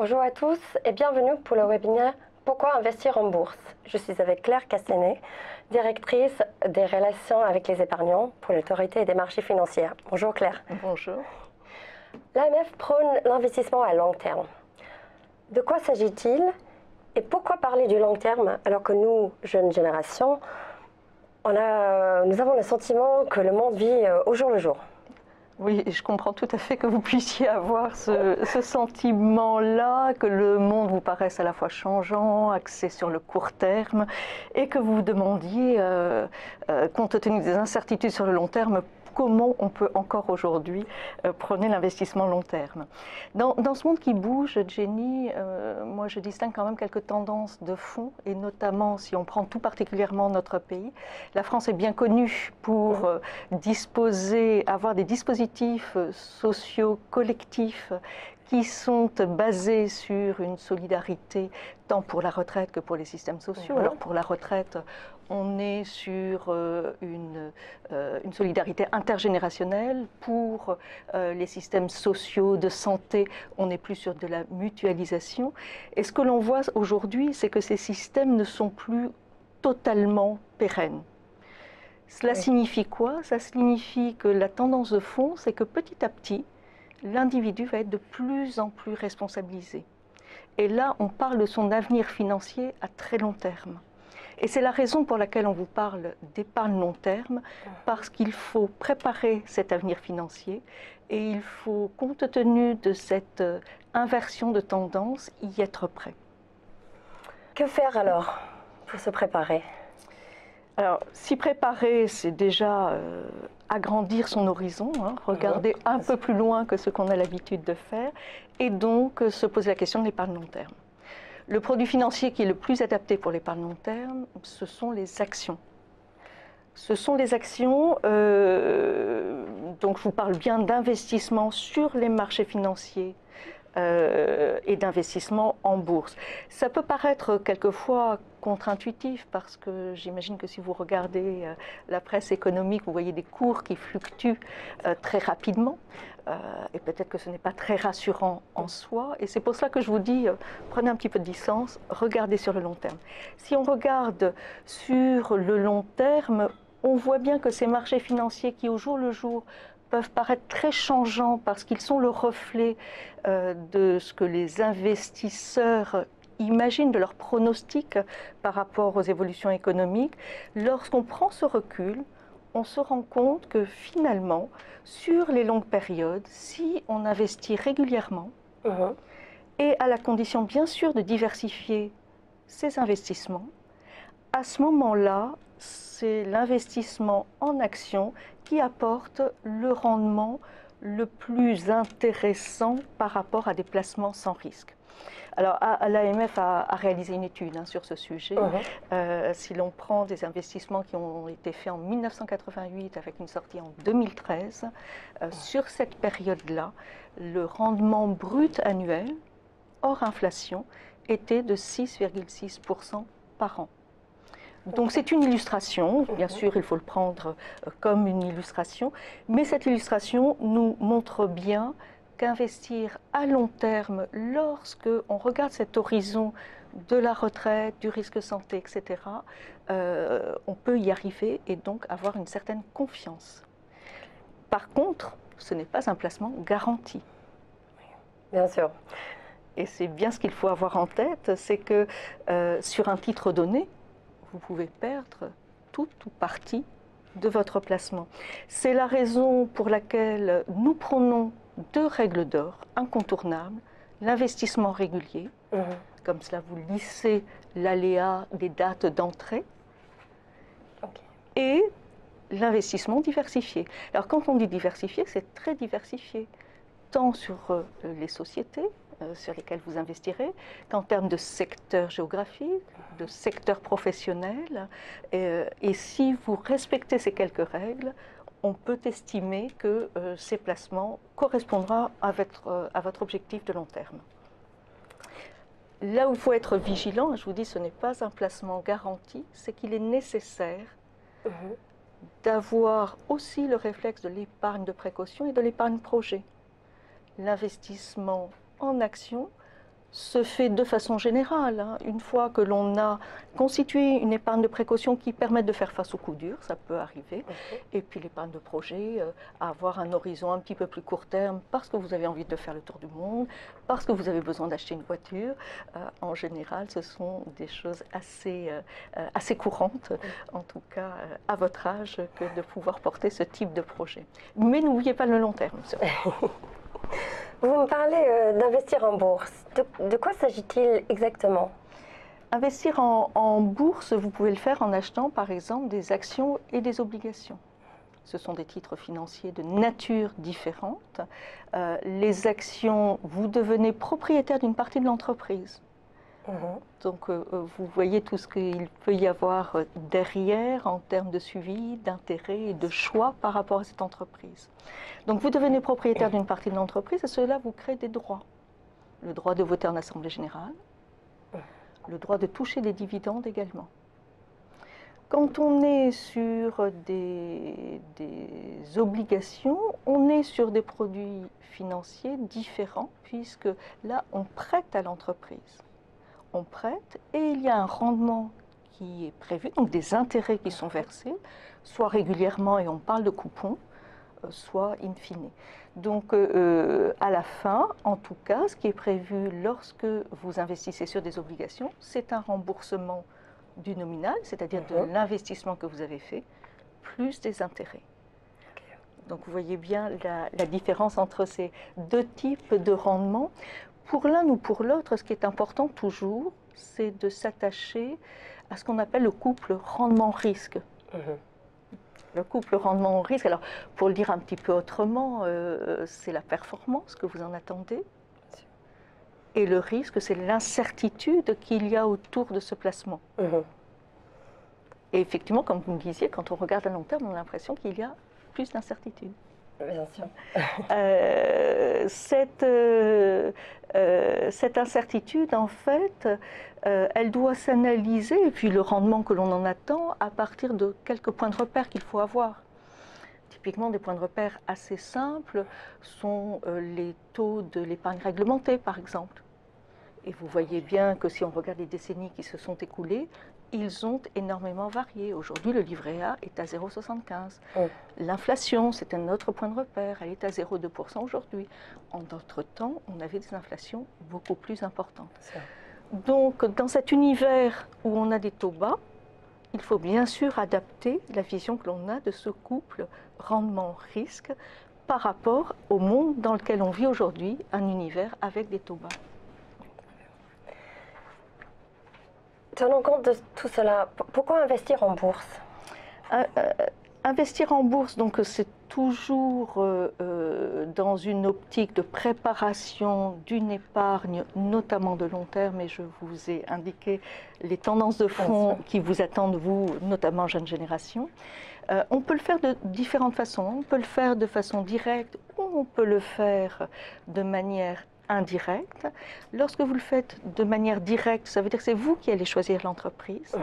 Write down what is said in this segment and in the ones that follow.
Bonjour à tous et bienvenue pour le webinaire Pourquoi investir en bourse. Je suis avec Claire Castanet, directrice des relations avec les épargnants pour l'autorité des marchés financiers. Bonjour Claire. Bonjour. L'AMF prône l'investissement à long terme. De quoi s'agit-il et pourquoi parler du long terme alors que nous, jeunes générations, nous avons le sentiment que le monde vit au jour le jour? Oui, je comprends tout à fait que vous puissiez avoir ce sentiment-là, que le monde vous paraisse à la fois changeant, axé sur le court terme, et que vous vous demandiez, compte tenu des incertitudes sur le long terme, comment on peut encore aujourd'hui prôner l'investissement long terme. Dans ce monde qui bouge, Jenny, moi je distingue quand même quelques tendances de fond, et notamment si on prend tout particulièrement notre pays. La France est bien connue pour avoir des dispositifs sociaux collectifs qui sont basés sur une solidarité tant pour la retraite que pour les systèmes sociaux. Alors pour la retraite, on est sur une solidarité intergénérationnelle. Pour les systèmes sociaux de santé, on est plus sur de la mutualisation. Et ce que l'on voit aujourd'hui, c'est que ces systèmes ne sont plus totalement pérennes. Cela signifie quoi? Ça signifie que la tendance de fond, c'est que petit à petit, l'individu va être de plus en plus responsabilisé. Et là, on parle de son avenir financier à très long terme. Et c'est la raison pour laquelle on vous parle d'épargne long terme, parce qu'il faut préparer cet avenir financier et il faut, compte tenu de cette inversion de tendance, y être prêt. Que faire alors pour se préparer? Alors, s'y préparer, c'est déjà agrandir son horizon, regarder un peu plus loin que ce qu'on a l'habitude de faire, et donc se poser la question de l'épargne long terme. Le produit financier qui est le plus adapté pour l'épargne long terme, ce sont les actions. Ce sont les actions, donc je vous parle bien d'investissement sur les marchés financiers, et d'investissement en bourse. Ça peut paraître quelquefois contre-intuitif parce que j'imagine que si vous regardez la presse économique, vous voyez des cours qui fluctuent très rapidement et peut-être que ce n'est pas très rassurant en soi. Et c'est pour cela que je vous dis, prenez un petit peu de distance, regardez sur le long terme. Si on regarde sur le long terme, on voit bien que ces marchés financiers qui au jour le jour peuvent paraître très changeants parce qu'ils sont le reflet de ce que les investisseurs imaginent, de leurs pronostics par rapport aux évolutions économiques. Lorsqu'on prend ce recul, on se rend compte que finalement, sur les longues périodes, si on investit régulièrement, et à la condition bien sûr de diversifier ses investissements, à ce moment-là, c'est l'investissement en actions qui apporte le rendement le plus intéressant par rapport à des placements sans risque. Alors, l'AMF a réalisé une étude sur ce sujet. Si l'on prend des investissements qui ont été faits en 1988 avec une sortie en 2013, sur cette période-là, le rendement brut annuel, hors inflation, était de 6,6% par an. Donc c'est une illustration, bien sûr il faut le prendre comme une illustration, mais cette illustration nous montre bien qu'investir à long terme, lorsque on regarde cet horizon de la retraite, du risque santé, etc., on peut y arriver et donc avoir une certaine confiance. Par contre, ce n'est pas un placement garanti. Bien sûr. Et c'est bien ce qu'il faut avoir en tête, c'est que sur un titre donné, vous pouvez perdre tout ou partie de votre placement. C'est la raison pour laquelle nous prenons deux règles d'or incontournables, l'investissement régulier, comme cela vous lissez l'aléa des dates d'entrée, et l'investissement diversifié. Alors quand on dit diversifié, c'est très diversifié, tant sur les sociétés, sur lesquels vous investirez, qu'en termes de secteur géographique, de secteur professionnel. Et si vous respectez ces quelques règles, on peut estimer que ces placements correspondront à votre objectif de long terme. Là où il faut être vigilant, je vous dis, ce n'est pas un placement garanti, c'est qu'il est nécessaire d'avoir aussi le réflexe de l'épargne de précaution et de l'épargne projet. L'investissement en action se fait de façon générale, hein. Une fois que l'on a constitué une épargne de précaution qui permet de faire face aux coups durs, ça peut arriver. Et puis l'épargne de projet, avoir un horizon un petit peu plus court terme parce que vous avez envie de faire le tour du monde, parce que vous avez besoin d'acheter une voiture. En général, ce sont des choses assez courantes, en tout cas à votre âge, que de pouvoir porter ce type de projet. Mais n'oubliez pas le long terme. Vous me parlez d'investir en bourse. De quoi s'agit-il exactement? Investir en bourse, vous pouvez le faire en achetant par exemple des actions et des obligations. Ce sont des titres financiers de nature différente. Les actions, vous devenez propriétaire d'une partie de l'entreprise. Donc vous voyez tout ce qu'il peut y avoir derrière en termes de suivi, d'intérêt et de choix par rapport à cette entreprise. Donc vous devenez propriétaire d'une partie de l'entreprise et cela vous crée des droits. Le droit de voter en assemblée générale, le droit de toucher des dividendes également. Quand on est sur des obligations, on est sur des produits financiers différents puisque là on prête à l'entreprise. On prête et il y a un rendement qui est prévu, donc des intérêts qui sont versés, soit régulièrement et on parle de coupons, soit in fine. Donc à la fin, en tout cas, ce qui est prévu lorsque vous investissez sur des obligations, c'est un remboursement du nominal, c'est-à-dire de l'investissement que vous avez fait, plus des intérêts. Donc vous voyez bien la différence entre ces deux types de rendements. Pour l'un ou pour l'autre, ce qui est important toujours, c'est de s'attacher à ce qu'on appelle le couple rendement-risque. Le couple rendement-risque, alors pour le dire un petit peu autrement, c'est la performance que vous en attendez. Et le risque, c'est l'incertitude qu'il y a autour de ce placement. Et effectivement, comme vous me disiez, quand on regarde à long terme, on a l'impression qu'il y a plus d'incertitude. Bien sûr. Cette incertitude, en fait, elle doit s'analyser, et puis le rendement que l'on en attend, à partir de quelques points de repère qu'il faut avoir. Typiquement, des points de repère assez simples sont les taux de l'épargne réglementée, par exemple. Et vous voyez bien que si on regarde les décennies qui se sont écoulées, ils ont énormément varié. Aujourd'hui, le livret A est à 0,75. L'inflation, c'est un autre point de repère, elle est à 0,2% aujourd'hui. En d'autres temps, on avait des inflations beaucoup plus importantes. Donc, dans cet univers où on a des taux bas, il faut bien sûr adapter la vision que l'on a de ce couple rendement-risque par rapport au monde dans lequel on vit aujourd'hui, un univers avec des taux bas. Tenons compte de tout cela, pourquoi investir en bourse? Investir en bourse, donc c'est toujours dans une optique de préparation d'une épargne, notamment de long terme, et je vous ai indiqué les tendances de fond qui vous attendent, vous, notamment jeune génération. On peut le faire de différentes façons. On peut le faire de façon directe ou on peut le faire de manière indirecte. Lorsque vous le faites de manière directe, ça veut dire que c'est vous qui allez choisir l'entreprise.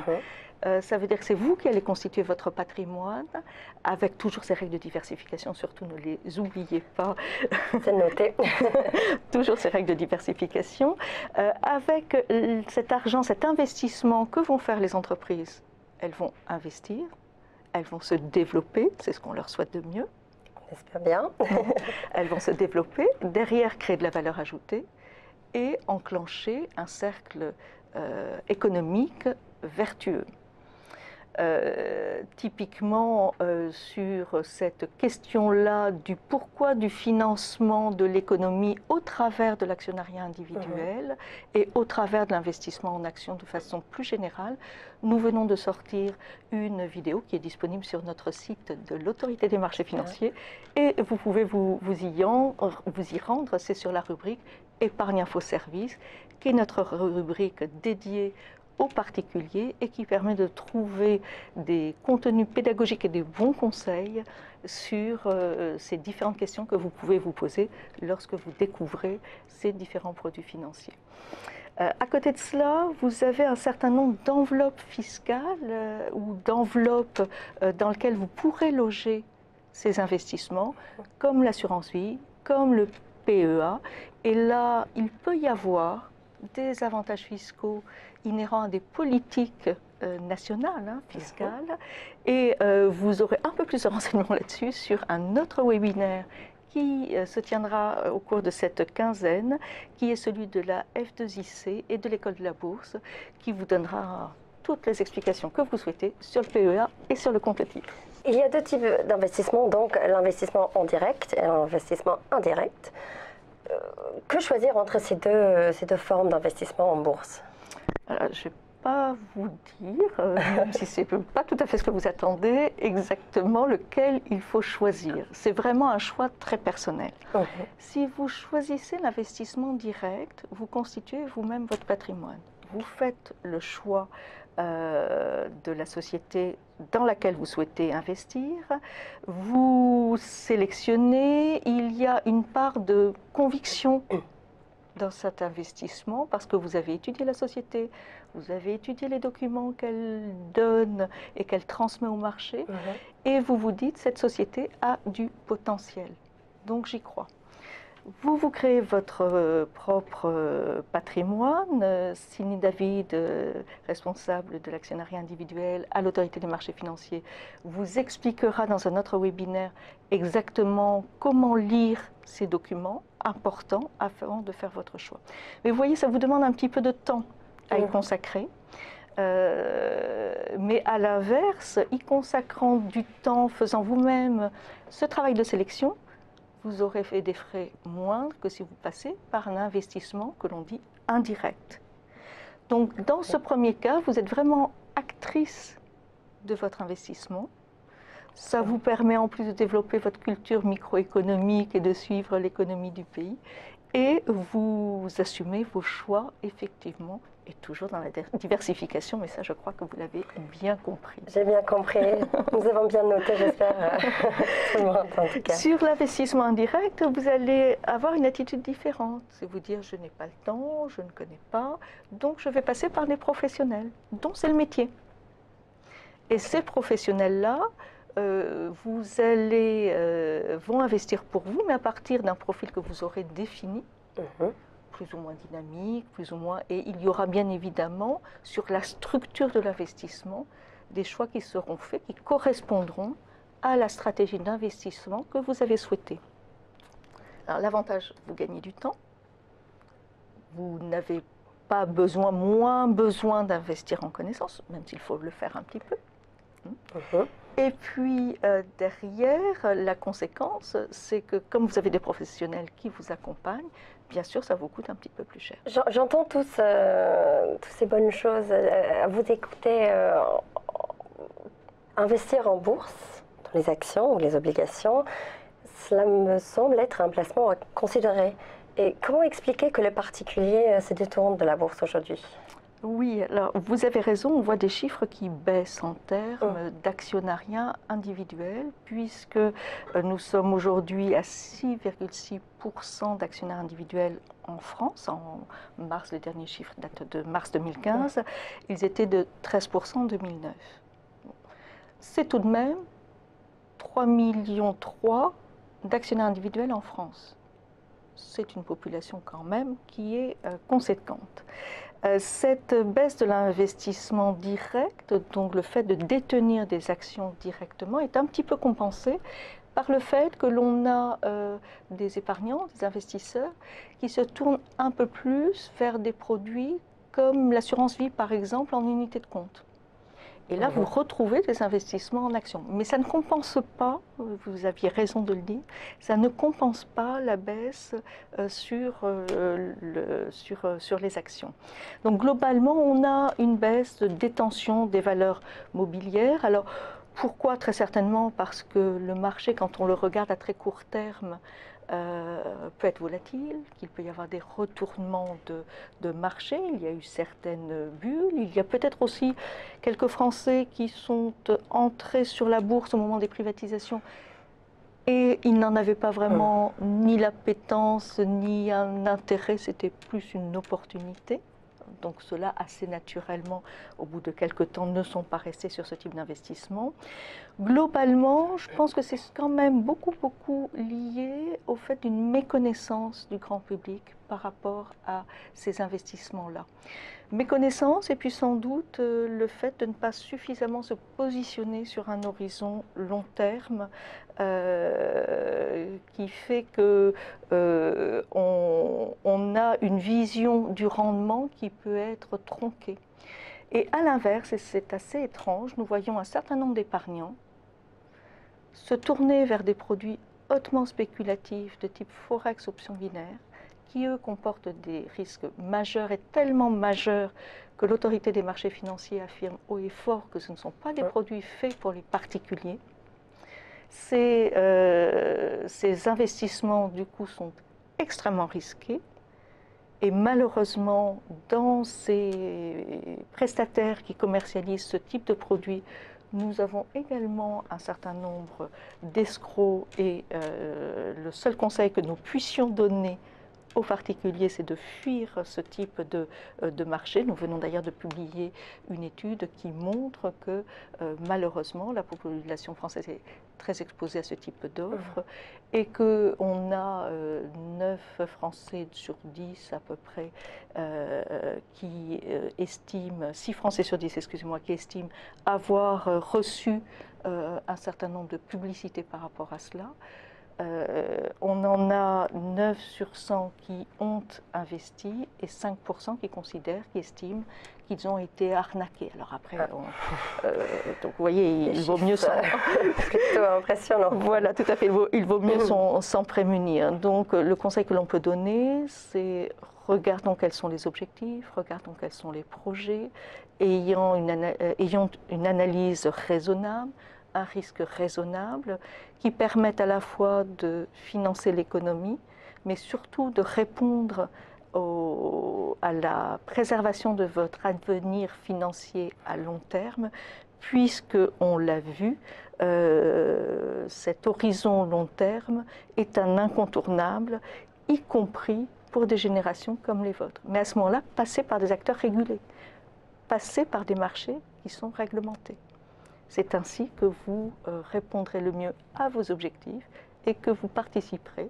Ça veut dire que c'est vous qui allez constituer votre patrimoine, avec toujours ces règles de diversification, surtout ne les oubliez pas. C'est noté. Toujours ces règles de diversification. Avec cet argent, cet investissement que vont faire les entreprises, elles vont investir, elles vont se développer, c'est ce qu'on leur souhaite de mieux. J'espère bien. Elles vont se développer, derrière créer de la valeur ajoutée et enclencher un cercle économique vertueux. Typiquement sur cette question-là du pourquoi du financement de l'économie au travers de l'actionnariat individuel et au travers de l'investissement en actions de façon plus générale, nous venons de sortir une vidéo qui est disponible sur notre site de l'Autorité des marchés financiers et vous pouvez vous y rendre, c'est sur la rubrique Épargne Info Service, qui est notre rubrique dédiée aux particuliers et qui permet de trouver des contenus pédagogiques et des bons conseils sur ces différentes questions que vous pouvez vous poser lorsque vous découvrez ces différents produits financiers. À côté de cela, vous avez un certain nombre d'enveloppes fiscales ou d'enveloppes dans lesquelles vous pourrez loger ces investissements, comme l'assurance vie, comme le PEA. Et là, il peut y avoir des avantages fiscaux inhérents à des politiques nationales, fiscales, et vous aurez un peu plus de renseignements là-dessus sur un autre webinaire qui se tiendra au cours de cette quinzaine, qui est celui de la F2IC et de l'École de la Bourse, qui vous donnera toutes les explications que vous souhaitez sur le PEA et sur le compte titre. Il y a deux types d'investissement, donc l'investissement en direct et l'investissement indirect. Que choisir entre ces deux formes d'investissement en bourse? Alors, je ne vais pas vous dire, même si ce n'est pas tout à fait ce que vous attendez, exactement lequel il faut choisir. C'est vraiment un choix très personnel. Si vous choisissez l'investissement direct, vous constituez vous-même votre patrimoine. Vous faites le choix de la société dans laquelle vous souhaitez investir, vous sélectionnez, il y a une part de conviction dans cet investissement parce que vous avez étudié la société, vous avez étudié les documents qu'elle donne et qu'elle transmet au marché, et vous vous dites cette société a du potentiel, donc j'y crois. Vous vous créez votre propre patrimoine. Cindy David, responsable de l'actionnariat individuel à l'autorité des marchés financiers, vous expliquera dans un autre webinaire exactement comment lire ces documents importants afin de faire votre choix. Mais vous voyez, ça vous demande un petit peu de temps à y consacrer. Mais à l'inverse, y consacrant du temps, faisant vous-même ce travail de sélection, vous aurez fait des frais moindres que si vous passez par un investissement que l'on dit indirect. Donc dans ce premier cas, vous êtes vraiment actrice de votre investissement. Ça vous permet en plus de développer votre culture microéconomique et de suivre l'économie du pays. Et vous assumez vos choix effectivement, et toujours dans la diversification, mais ça je crois que vous l'avez bien compris. J'ai bien compris, nous avons bien noté, j'espère, tout le monde en tout cas. Sur l'investissement indirect, vous allez avoir une attitude différente. C'est vous dire je n'ai pas le temps, je ne connais pas, donc je vais passer par des professionnels, dont c'est le métier. Et ces professionnels-là, vont investir pour vous, mais à partir d'un profil que vous aurez défini, plus ou moins dynamique, plus ou moins, et il y aura bien évidemment sur la structure de l'investissement des choix qui seront faits, qui correspondront à la stratégie d'investissement que vous avez souhaitée. Alors l'avantage, vous gagnez du temps, vous n'avez pas besoin, moins besoin d'investir en connaissances, même s'il faut le faire un petit peu. Et puis derrière, la conséquence, c'est que comme vous avez des professionnels qui vous accompagnent, bien sûr, ça vous coûte un petit peu plus cher. J'entends toutes ces bonnes choses à vous écouter. Investir en bourse, dans les actions ou les obligations, cela me semble être un placement à considérer. Et comment expliquer que les particuliers se détournent de la bourse aujourd'hui? Oui, alors vous avez raison, on voit des chiffres qui baissent en termes d'actionnariat individuel, puisque nous sommes aujourd'hui à 6,6% d'actionnaires individuels en France. En mars, le dernier chiffre date de mars 2015, ils étaient de 13% en 2009. C'est tout de même 3,3 millions d'actionnaires individuels en France. C'est une population quand même qui est conséquente. Cette baisse de l'investissement direct, donc le fait de détenir des actions directement, est un petit peu compensée par le fait que l'on a des épargnants, des investisseurs, qui se tournent un peu plus vers des produits comme l'assurance vie, par exemple, en unité de compte. Et là, vous retrouvez des investissements en actions. Mais ça ne compense pas, vous aviez raison de le dire, ça ne compense pas la baisse sur les actions. Donc globalement, on a une baisse de détention des valeurs mobilières. Alors pourquoi? Très certainement parce que le marché, quand on le regarde à très court terme, peut être volatile, qu'il peut y avoir des retournements de marché, il y a eu certaines bulles, il y a peut-être aussi quelques Français qui sont entrés sur la bourse au moment des privatisations et ils n'en avaient pas vraiment ni l'appétence ni un intérêt, c'était plus une opportunité. Donc ceux-là, assez naturellement, au bout de quelques temps, ne sont pas restés sur ce type d'investissement. Globalement, je pense que c'est quand même beaucoup lié au fait d'une méconnaissance du grand public par rapport à ces investissements-là. Méconnaissance et puis sans doute le fait de ne pas suffisamment se positionner sur un horizon long terme qui fait que on a une vision du rendement qui peut être tronquée. Et à l'inverse, et c'est assez étrange, nous voyons un certain nombre d'épargnants se tourner vers des produits hautement spéculatifs de type Forex options binaires qui, eux, comportent des risques majeurs et tellement majeurs que l'autorité des marchés financiers affirme haut et fort que ce ne sont pas des produits faits pour les particuliers. Ces investissements, du coup, sont extrêmement risqués. Et malheureusement, dans ces prestataires qui commercialisent ce type de produits, nous avons également un certain nombre d'escrocs et le seul conseil que nous puissions donner aux particuliers, c'est de fuir ce type de marché. Nous venons d'ailleurs de publier une étude qui montre que malheureusement, la population française est très exposée à ce type d'offres et qu'on a 9 Français sur 10 à peu près qui estiment, 6 Français sur 10, excusez-moi, qui estiment avoir reçu un certain nombre de publicités par rapport à cela. On en a 9 sur 100 qui ont investi et 5% qui considèrent, qui estiment qu'ils ont été arnaqués. Alors après, donc vous voyez, il vaut mieux s'en... Plutôt impressionnant. Voilà, tout à fait, il vaut mieux s'en prémunir. Donc le conseil que l'on peut donner, c'est regardons quels sont les objectifs, regardons quels sont les projets, ayant une analyse raisonnable, un risque raisonnable qui permette à la fois de financer l'économie, mais surtout de répondre à la préservation de votre avenir financier à long terme, puisque, on l'a vu, cet horizon long terme est un incontournable, y compris pour des générations comme les vôtres. Mais à ce moment-là, passez par des acteurs régulés, passez par des marchés qui sont réglementés. C'est ainsi que vous répondrez le mieux à vos objectifs et que vous participerez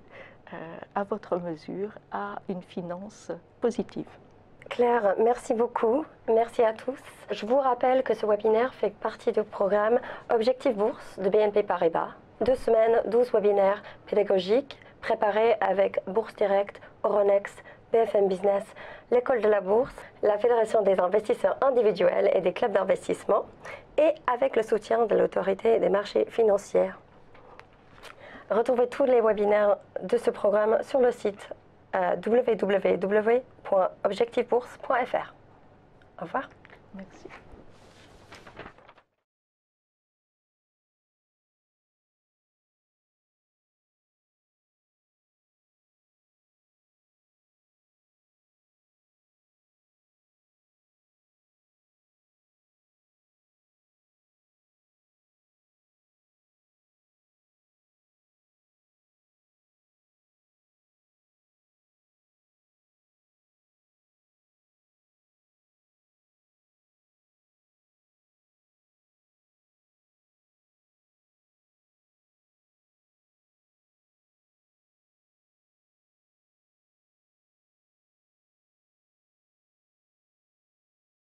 à votre mesure à une finance positive. Claire, merci beaucoup. Merci à tous. Je vous rappelle que ce webinaire fait partie du programme Objectif Bourse de BNP Paribas. 2 semaines, 12 webinaires pédagogiques préparés avec Bourse Direct, Euronext, BFM Business, l'École de la Bourse, la Fédération des investisseurs individuels et des clubs d'investissement et avec le soutien de l'autorité des marchés financiers. Retrouvez tous les webinaires de ce programme sur le site www.objectifbourse.fr. Au revoir. Merci.